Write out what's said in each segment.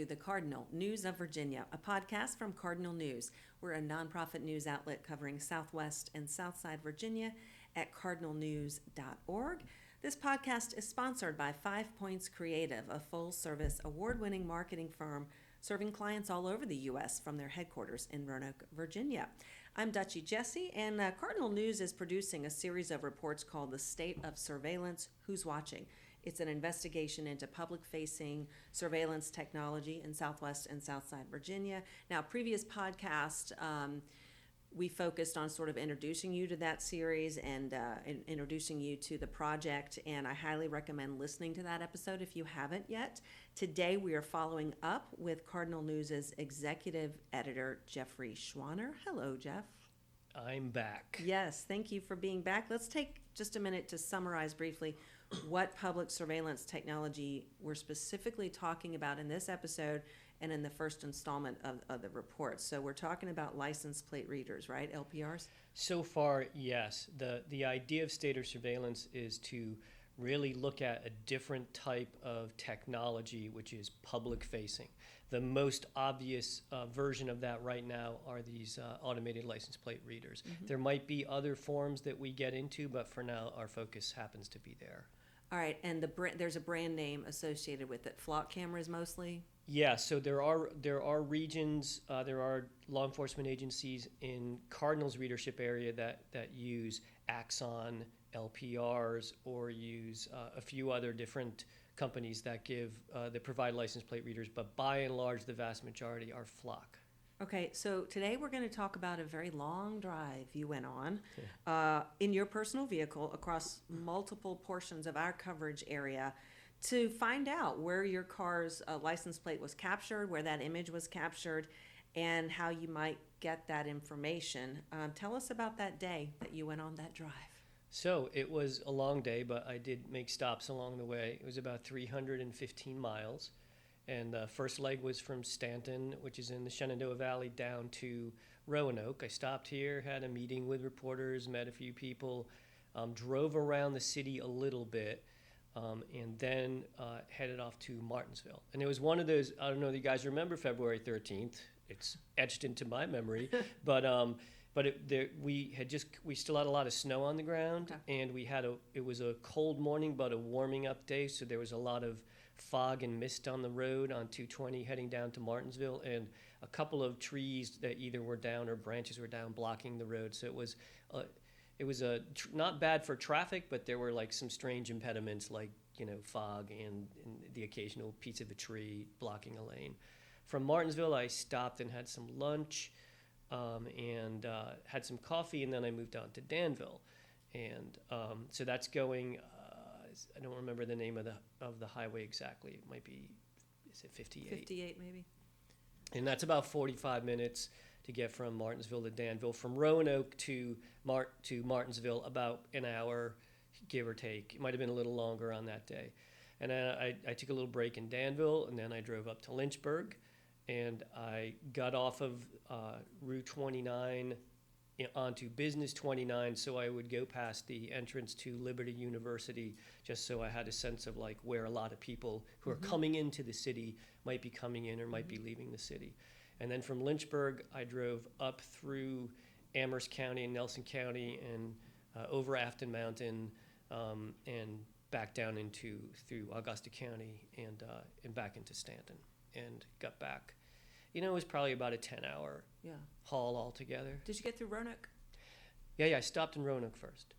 to the Cardinal, News of Virginia, a podcast from Cardinal News. We're a nonprofit news outlet covering Southwest and Southside Virginia at cardinalnews.org. This podcast is sponsored by 5 Points Creative, a full-service, award-winning marketing firm serving clients all over the U.S. from their headquarters in Roanoke, Virginia. I'm Dutchie Jessee, and Cardinal News is producing a series of reports called The State of Surveillance, Who's Watching? It's an investigation into public-facing surveillance technology in Southwest and Southside Virginia. Now, previous podcast, we focused on sort of introducing you to that series and introducing you to the project, and I highly recommend listening to that episode if you haven't yet. Today, we are following up with Cardinal News' executive editor, Jeffrey Schwaner. Hello, Jeff. I'm back. Yes, thank you for being back. Let's take just a minute to summarize briefly what public surveillance technology we're specifically talking about in this episode and in the first installment of the report. So we're talking about license plate readers, right? LPRs? So far, yes. The idea of state of surveillance is to really look at a different type of technology, which is public facing. The most obvious version of that right now are these automated license plate readers. Mm-hmm. There might be other forms that we get into, but for now, our focus happens to be there. All right, and there's a brand name associated with it. Flock cameras mostly? Yeah, so there are regions, there are law enforcement agencies in Cardinal's readership area that use Axon LPRs or use a few other different companies that provide license plate readers, but by and large, the vast majority are Flock. Okay, so today we're going to talk about a very long drive you went on in your personal vehicle across multiple portions of our coverage area to find out where your car's license plate was captured, where that image was captured, and how you might get that information. Tell us about that day that you went on that drive. So it was a long day, but I did make stops along the way. It was about 315 miles. And the first leg was from Stanton, which is in the Shenandoah Valley, down to Roanoke. I stopped here, had a meeting with reporters, met a few people, drove around the city a little bit, and then headed off to Martinsville. And it was one of those, I don't know if you guys remember February 13th. It's etched into my memory. But we still had a lot of snow on the ground, okay. And it was a cold morning, but a warming up day, so there was a lot of fog and mist on the road on 220 heading down to Martinsville, and a couple of trees that either were down or branches were down blocking the road. So it was not bad for traffic, but there were like some strange impediments like, fog and the occasional piece of a tree blocking a lane. From Martinsville, I stopped and had some lunch and had some coffee, and then I moved on to Danville. And so that's going... I don't remember the name of the highway exactly. It might be, is it 58? 58 maybe. And that's about 45 minutes to get from Martinsville to Danville. From Roanoke to Martinsville, about an hour, give or take. It might have been a little longer on that day. And I took a little break in Danville, and then I drove up to Lynchburg, and I got off of Route 29 onto Business 29, so I would go past the entrance to Liberty University, just so I had a sense of like where a lot of people who are coming into the city might be coming in or might be leaving the city. And then from Lynchburg, I drove up through Amherst County and Nelson County and over Afton Mountain and back down through Augusta County and back into Stanton and got back. It was probably about a 10-hour haul altogether. Did you get through Roanoke? Yeah, I stopped in Roanoke first.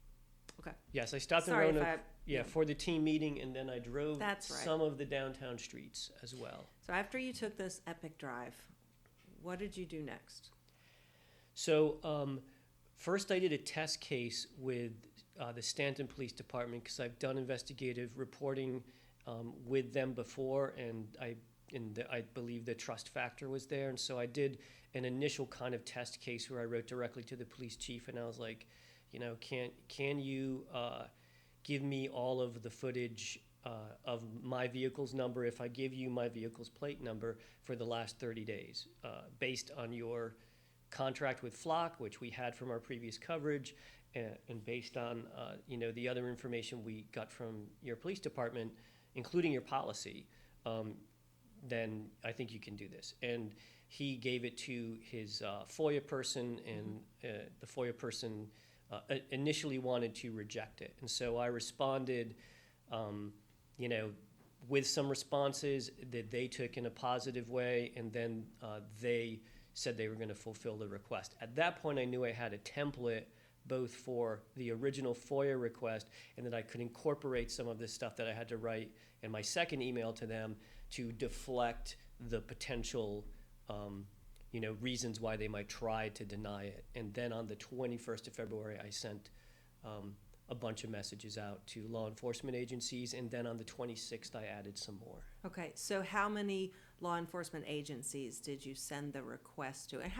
Okay. Yes, I stopped in Roanoke for the team meeting, and then I drove some of the downtown streets as well. So after you took this epic drive, what did you do next? So first I did a test case with the Stanton Police Department because I've done investigative reporting with them before, and I believe the trust factor was there. And so I did an initial kind of test case where I wrote directly to the police chief, and I was like, can you give me all of the footage of my vehicle's number if I give you my vehicle's plate number for the last 30 days based on your contract with Flock, which we had from our previous coverage, and based on the other information we got from your police department, including your policy. then I think you can do this. And he gave it to his FOIA person, and the FOIA person initially wanted to reject it. And so I responded, with some responses that they took in a positive way, and then they said they were going to fulfill the request. At that point, I knew I had a template both for the original FOIA request and that I could incorporate some of this stuff that I had to write in my second email to them to deflect the potential reasons why they might try to deny it. And then on the 21st of February, I sent a bunch of messages out to law enforcement agencies, and then on the 26th, I added some more. Okay, so how many law enforcement agencies did you send the request to? And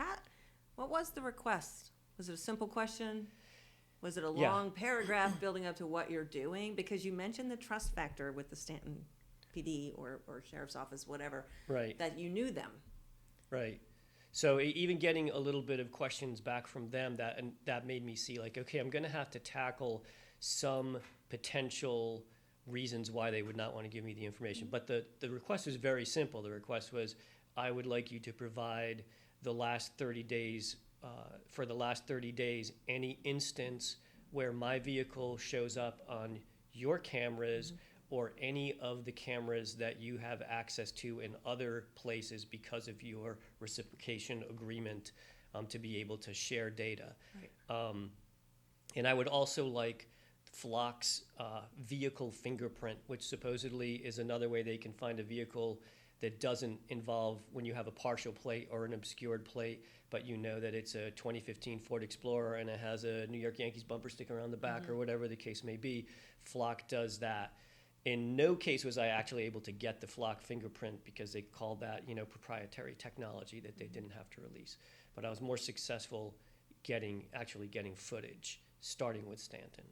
what was the request? Was it a simple question? Was it a long paragraph building up to what you're doing? Because you mentioned the trust factor with the Stanton PD or Sheriff's Office, whatever, right, that you knew them. Right. So even getting a little bit of questions back from them, that made me see, like, okay, I'm going to have to tackle some potential reasons why they would not want to give me the information. But the request was very simple. The request was, I would like you to provide the last 30 days, for the last 30 days, any instance where my vehicle shows up on your cameras or any of the cameras that you have access to in other places because of your reciprocation agreement to be able to share data. Right. And I would also like Flock's vehicle fingerprint, which supposedly is another way they can find a vehicle that doesn't involve when you have a partial plate or an obscured plate, but you know that it's a 2015 Ford Explorer and it has a New York Yankees bumper sticker on the back or whatever the case may be. Flock does that. In no case was I actually able to get the Flock fingerprint because they called that, proprietary technology that they didn't have to release. But I was more successful getting footage, starting with Stanton.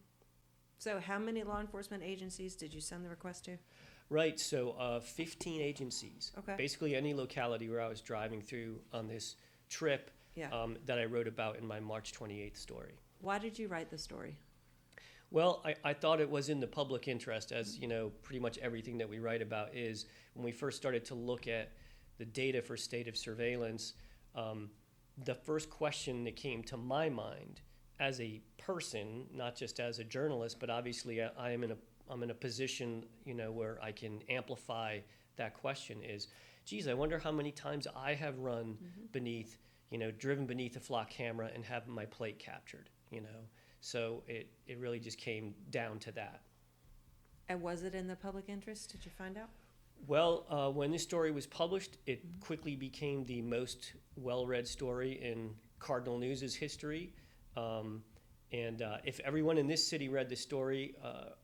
So how many law enforcement agencies did you send the request to? Right, so 15 agencies. Okay. Basically any locality where I was driving through on this trip that I wrote about in my March 28th story. Why did you write the story? Well, I thought it was in the public interest, as pretty much everything that we write about is. When we first started to look at the data for state of surveillance, the first question that came to my mind as a person, not just as a journalist, but obviously I'm in a position where I can amplify that question is, geez, I wonder how many times I have run driven beneath a Flock camera and have my plate captured, So it really just came down to that. And was it in the public interest? Did you find out? Well, when this story was published, it quickly became the most well-read story in Cardinal News' history. If everyone in this city read the story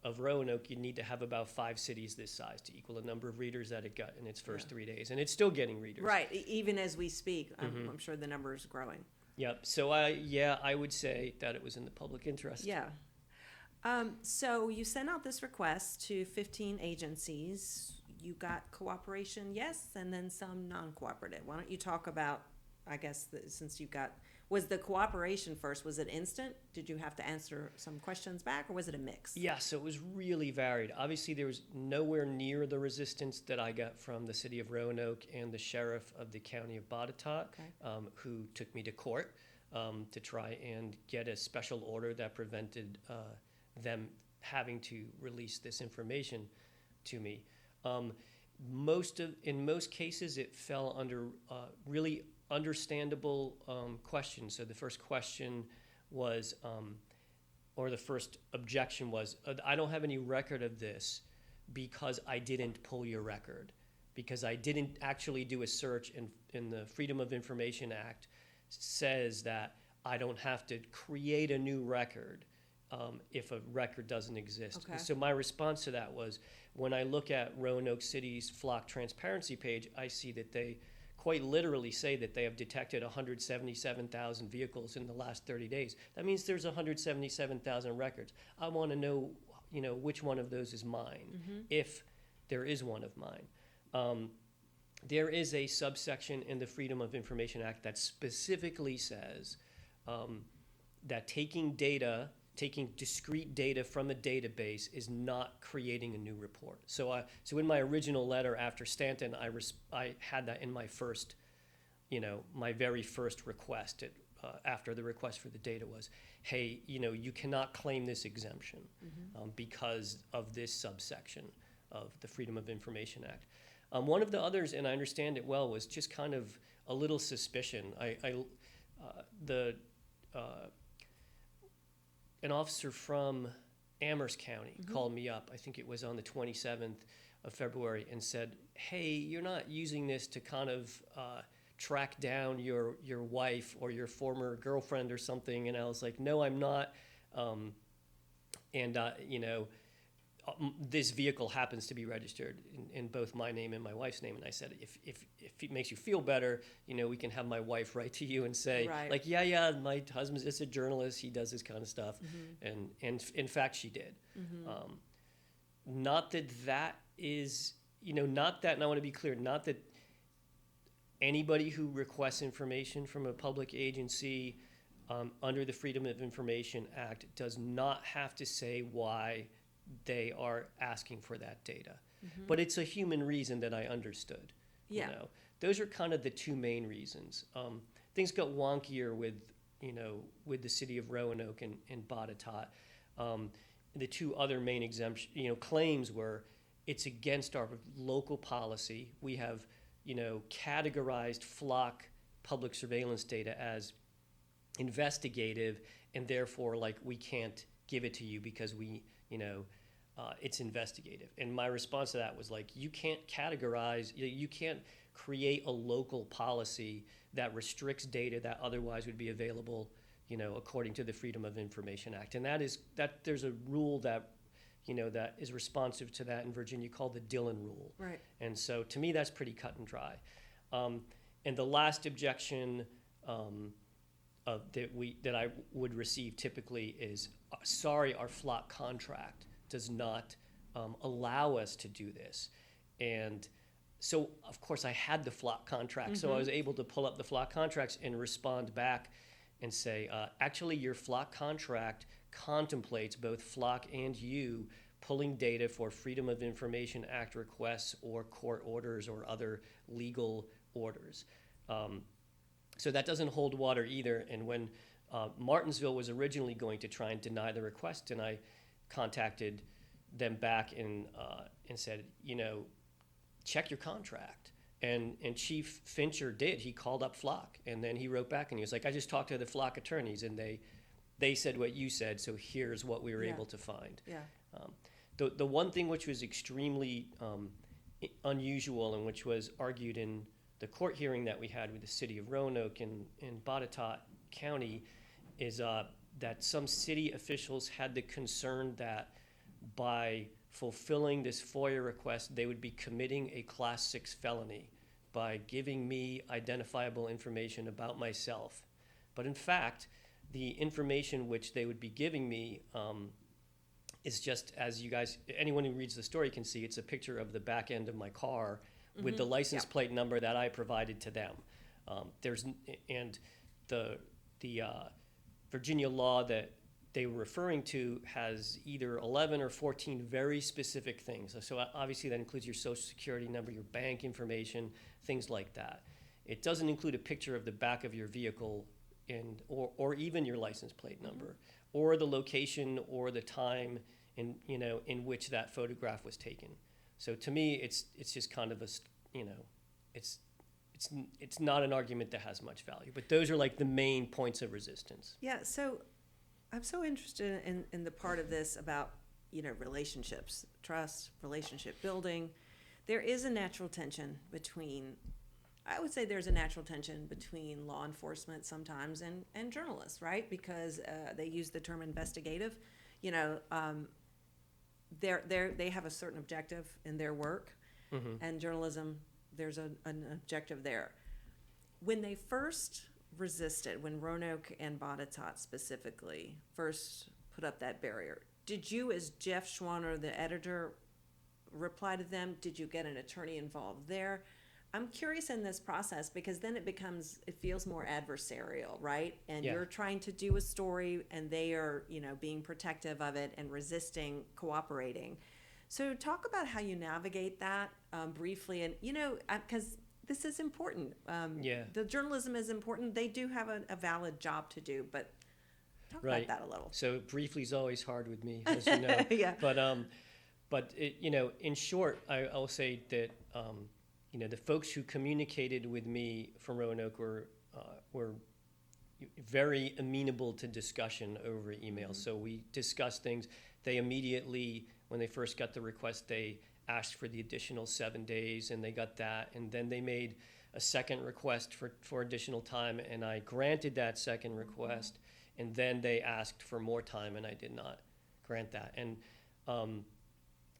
of Roanoke, you'd need to have about 5 cities this size to equal the number of readers that it got in its first 3 days. And it's still getting readers. Right. Even as we speak, I'm sure the number is growing. Yep. So I would say that it was in the public interest. Yeah. So you sent out this request to 15 agencies. You got cooperation, yes, and then some non-cooperative. Why don't you talk about, I guess, since you got, was the cooperation first, was it instant? Did you have to answer some questions back, or was it a mix? Yeah, so it was really varied. Obviously, there was nowhere near the resistance that I got from the city of Roanoke and the sheriff of the county of Botetourt, who took me to court to try and get a special order that prevented them having to release this information to me. In most cases, it fell under really understandable questions. So the first question was, or the first objection was, I don't have any record of this because I didn't pull your record, because I didn't actually do a search, in the Freedom of Information Act says that I don't have to create a new record if a record doesn't exist. Okay. So my response to that was, when I look at Roanoke City's Flock transparency page, I see that they quite literally say that they have detected 177,000 vehicles in the last 30 days. That means there's 177,000 records. I want to know, which one of those is mine, if there is one of mine. There is a subsection in the Freedom of Information Act that specifically says that taking data taking discrete data from a database is not creating a new report. So in my original letter after Stanton, I had that in my first, my very first request after the request for the data was, hey, you cannot claim this exemption because of this subsection of the Freedom of Information Act. One of the others, and I understand it well, was just kind of a little suspicion. An officer from Amherst County called me up, I think it was on the 27th of February, and said, hey, you're not using this to kind of track down your wife or your former girlfriend or something. And I was like, no, I'm not. This vehicle happens to be registered in both my name and my wife's name. And I said, if it makes you feel better, we can have my wife write to you and say, like, yeah, my husband's just a journalist. He does this kind of stuff. And in fact, she did. Not that is, not that, and I want to be clear, not that anybody who requests information from a public agency under the Freedom of Information Act does not have to say why they are asking for that data. But it's a human reason that I understood. Yeah. Those are kind of the two main reasons. Things got wonkier with the city of Roanoke and Botetourt. The two other main exemption, claims were it's against our local policy. We have, categorized flock public surveillance data as investigative, and therefore, we can't give it to you because we, it's investigative. And my response to that was you can't categorize, you can't create a local policy that restricts data that otherwise would be available, according to the Freedom of Information Act. And that there's a rule that, that is responsive to that in Virginia called the Dillon Rule. Right. And so to me, that's pretty cut and dry. And the last objection that I would receive typically is, sorry, our flock contract does not allow us to do this. And so, of course, I had the flock contract, so I was able to pull up the flock contracts and respond back and say, actually, your flock contract contemplates both flock and you pulling data for Freedom of Information Act requests or court orders or other legal orders. So that doesn't hold water either. And when Martinsville was originally going to try and deny the request, and I contacted them back and said, check your contract. And Chief Fincher did. He called up Flock, and then he wrote back and he was like, I just talked to the Flock attorneys, and they said what you said, so here's what we were able to find. Yeah. The one thing which was extremely unusual and which was argued in the court hearing that we had with the city of Roanoke and Botetourt County is that some city officials had the concern that by fulfilling this FOIA request, they would be committing a Class 6 felony by giving me identifiable information about myself. But in fact, the information which they would be giving me is just, as you guys, anyone who reads the story can see, it's a picture of the back end of my car with the license plate number that I provided to them. The Virginia law that they were referring to has either 11 or 14 very specific things. So obviously that includes your social security number, your bank information, things like that. It doesn't include a picture of the back of your vehicle or even your license plate number, or the location or the time in which that photograph was taken. So to me, it's just kind of it's not an argument that has much value. But those are the main points of resistance. Yeah. So I'm so interested in the part of this about relationships, trust, relationship building. There is a natural tension between. I would say there's a natural tension between law enforcement sometimes and journalists, right? Because they use the term investigative. They have a certain objective in their work, and journalism, there's an objective there. When they first resisted, when Roanoke and Botetourt specifically first put up that barrier, did you, as Jeff Schwaner, the editor, reply to them? Did you get an attorney involved there? I'm curious in this process because then it feels more adversarial, right? And Yeah. you're trying to do a story and they are, being protective of it and resisting cooperating. So talk about how you navigate that briefly. And, because this is important. Yeah. The journalism is important. They do have a valid job to do, but talk Right. about that a little. So briefly is always hard with me, as you know. Yeah. But it, in short, I'll say that the folks who communicated with me from Roanoke were very amenable to discussion over email. So we discussed things. They immediately, when they first got the request, they asked for the additional 7 days, and they got that. And then they made a second request for additional time, and I granted that second request. And then they asked for more time, and I did not grant that. And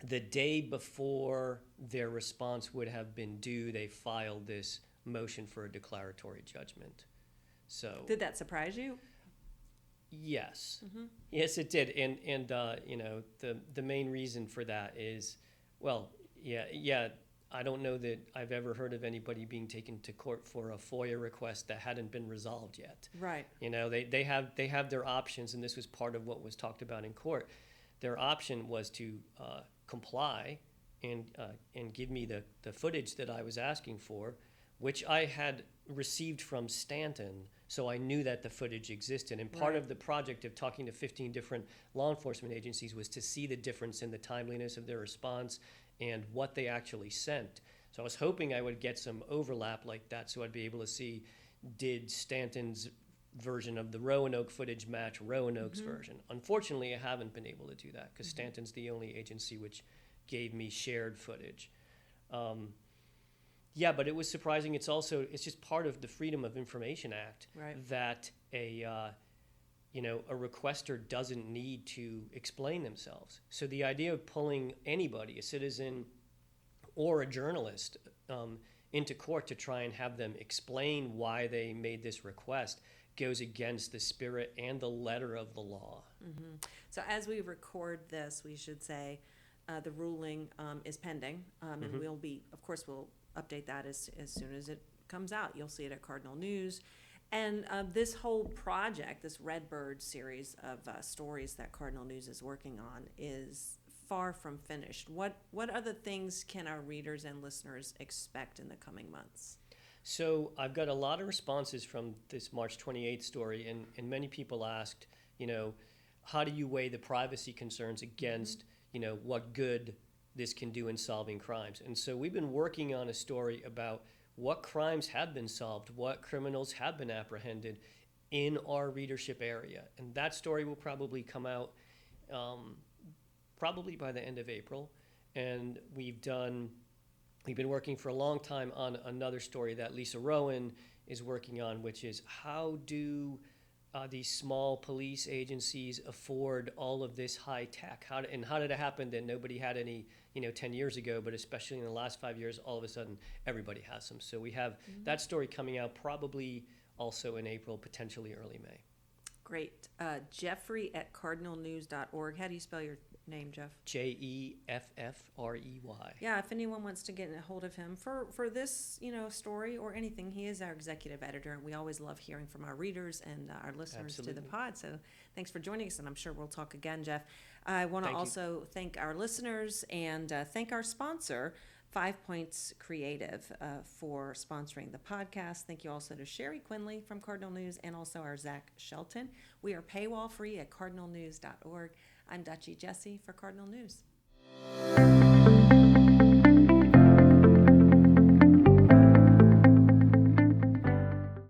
the day before their response would have been due, they filed this motion for a declaratory judgment. So Did that surprise you? yes, yes, it did. And the main reason for that is, well, yeah. I don't know that I've ever heard of anybody being taken to court for a FOIA request that hadn't been resolved yet. Right. They have their options, and this was part of what was talked about in court. Their option was to comply and give me the footage that I was asking for, which I had received from Stanton, so I knew that the footage existed. And part Right. of the project of talking to 15 different law enforcement agencies was to see the difference in the timeliness of their response and what they actually sent. So I was hoping I would get some overlap like that, so I'd be able to see, did Stanton's version of the Roanoke footage match Roanoke's version? Unfortunately, I haven't been able to do that because Stanton's the only agency which gave me shared footage. But it was surprising. It's just part of the Freedom of Information Act, Right. that a requester doesn't need to explain themselves. So the idea of pulling anybody, a citizen or a journalist, into court to try and have them explain why they made this request goes against the spirit and the letter of the law. So as we record this, we should say the ruling is pending, and we'll update that as soon as it comes out. You'll see it at Cardinal News. And this whole project, this Redbird series of stories that Cardinal News is working on, is far from finished. What other things can our readers and listeners expect in the coming months? So I've got a lot of responses from this March 28th story, and many people asked, how do you weigh the privacy concerns against, what good this can do in solving crimes? And so we've been working on a story about what crimes have been solved, what criminals have been apprehended in our readership area. And that story will probably come out probably by the end of April. And we've been working for a long time on another story that Lisa Rowan is working on, which is how do these small police agencies afford all of this high tech? How did it happen that nobody had any 10 years ago, but especially in the last 5 years, all of a sudden everybody has them. So we have that story coming out probably also in April, potentially early May. Great. Jeffrey at cardinalnews.org. How do you spell your name, Jeff? Jeffrey. Yeah, if anyone wants to get a hold of him for this, story or anything, he is our executive editor, and we always love hearing from our readers and our listeners to the Absolutely. pod. So thanks for joining us, and I'm sure we'll talk again, Jeff. I want to Thank you. also thank our listeners and thank our sponsor, 5 Points Creative, for sponsoring the podcast. Thank you also to Sherry Quinley from Cardinal News and also our Zach Shelton. We are paywall free at cardinalnews.org. I'm Dutchie Jessee for Cardinal News.